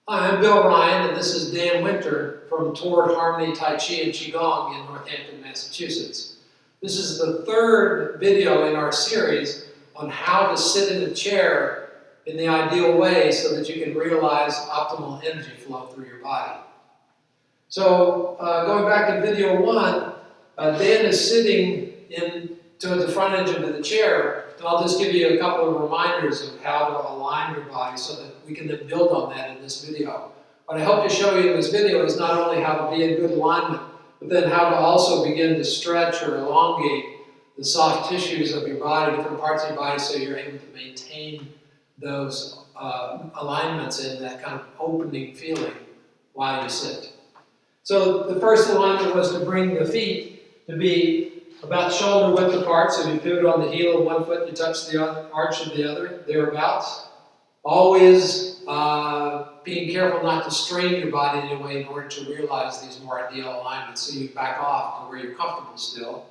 Hi, I'm Bill Ryan, and this is Dan Winter from Toward Harmony Tai Chi and Qigong in Northampton, Massachusetts. This is the third video in our series on how to sit in a chair in the ideal way so that you can realize optimal energy flow through your body. So, going back to video one, Dan is sitting towards the front edge of the chair, and I'll just give you a couple of reminders of how to align your body so that we can then build on that in this video. What I hope to show you in this video is not only how to be in good alignment, but then how to also begin to stretch or elongate the soft tissues of your body, different parts of your body, so you're able to maintain those alignments in that kind of opening feeling while you sit. So the first alignment was to bring the feet to be about shoulder width apart, so you pivot on the heel of one foot, you touch the arch of the other, thereabouts. Always being careful not to strain your body in any way in order to realize these more ideal alignments, so you back off to where you're comfortable still.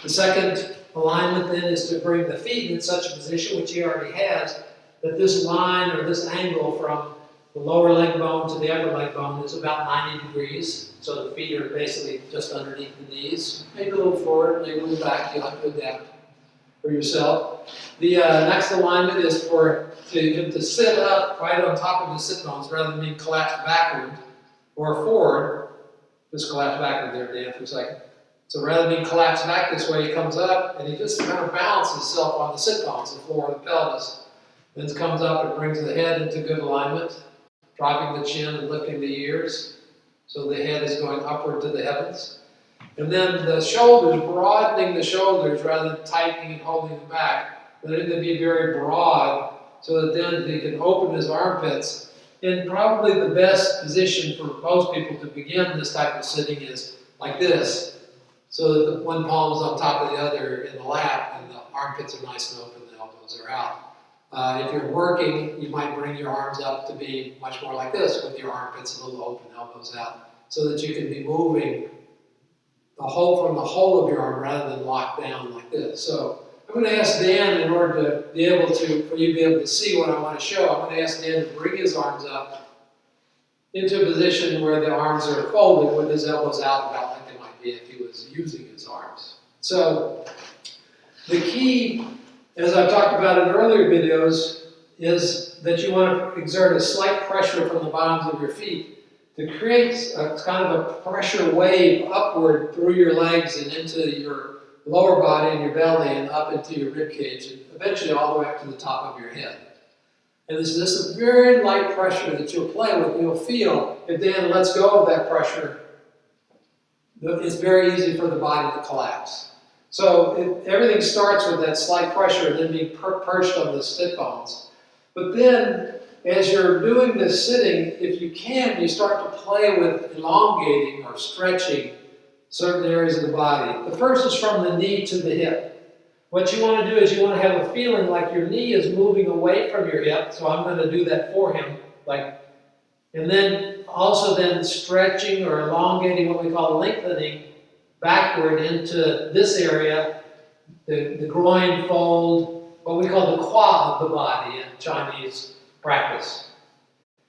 The second alignment then is to bring the feet in such a position, which he already has, that this line or this angle from the lower leg bone to the upper leg bone is about 90 degrees. So the feet are basically just underneath the knees. Maybe a little forward, maybe a little back. You'll have to adapt for yourself. The next alignment is for him to sit up right on top of his sit bones rather than being collapsed backward or forward. Just collapse backward there, Dan, for a second. So rather than being collapsed back this way, he comes up and he just kind of balances himself on the sit bones, the floor of the pelvis. Then comes up and brings the head into good alignment, dropping the chin and lifting the ears. So the head is going upward to the heavens. And then the shoulders, broadening the shoulders rather than tightening and holding them back. Letting them be very broad so that then he can open his armpits. And probably the best position for most people to begin this type of sitting is like this. So that one palm is on top of the other in the lap and the armpits are nice and open, the elbows are out. If you're working, you might bring your arms up to be much more like this, with your armpits a little open, elbows out, so that you can be moving from the whole of your arm rather than locked down like this. So I'm going to ask Dan, in order to be able for you to be able to see what I want to show, I'm going to ask Dan to bring his arms up into a position where the arms are folded with his elbows out about like they might be if he was using his arms. So the key, as I've talked about in earlier videos, is that you want to exert a slight pressure from the bottoms of your feet to create a kind of a pressure wave upward through your legs and into your lower body and your belly and up into your rib cage and eventually all the way up to the top of your head. And this is a very light pressure that you'll play with. You'll feel if Dan lets go of that pressure, it's very easy for the body to collapse. So everything starts with that slight pressure and then being perched on the sit bones. But then, as you're doing this sitting, if you can, you start to play with elongating or stretching certain areas of the body. The first is from the knee to the hip. What you want to do is you want to have a feeling like your knee is moving away from your hip. So I'm going to do that for him. And then also then stretching or elongating, what we call lengthening, backward into this area, the groin fold, what we call the qua of the body in Chinese practice.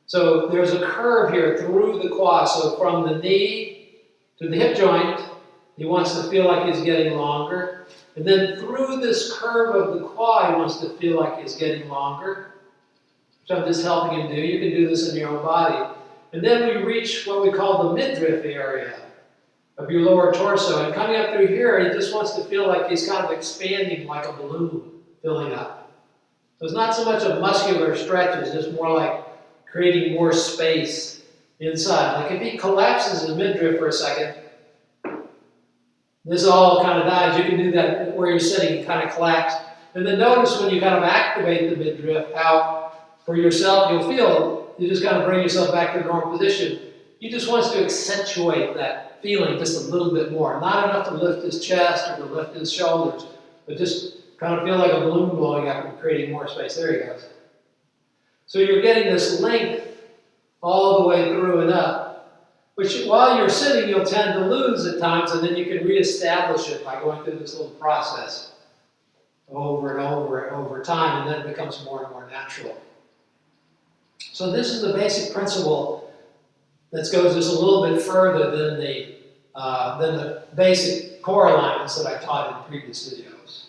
So there's a curve here through the qua. So from the knee to the hip joint, he wants to feel like he's getting longer. And then through this curve of the qua, he wants to feel like he's getting longer. So I'm just helping him do. You can do this in your own body. And then we reach what we call the midriff area of your lower torso. And coming up through here, he just wants to feel like he's kind of expanding like a balloon, filling up. So it's not so much a muscular stretch, it's just more like creating more space inside. Like if he collapses his midriff for a second, this all kind of dies. You can do that where you're sitting and kind of collapse. And then notice when you kind of activate the midriff, how for yourself you'll feel, you just kind of bring yourself back to the normal position. He just wants to accentuate that feeling just a little bit more. Not enough to lift his chest or to lift his shoulders, but just kind of feel like a balloon blowing up and creating more space. There he goes. So you're getting this length all the way through and up, which while you're sitting you'll tend to lose at times, and then you can reestablish it by going through this little process over and over time, and then it becomes more and more natural. So this is the basic principle that goes just a little bit further than the basic core alignments that I taught in previous videos.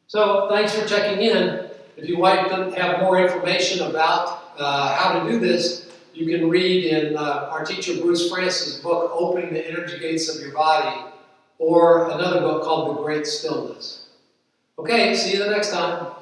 So thanks for checking in. If you want to have more information about how to do this, you can read in our teacher Bruce Frantzis' book, Opening the Energy Gates of Your Body, or another book called The Great Stillness. Okay, see you the next time.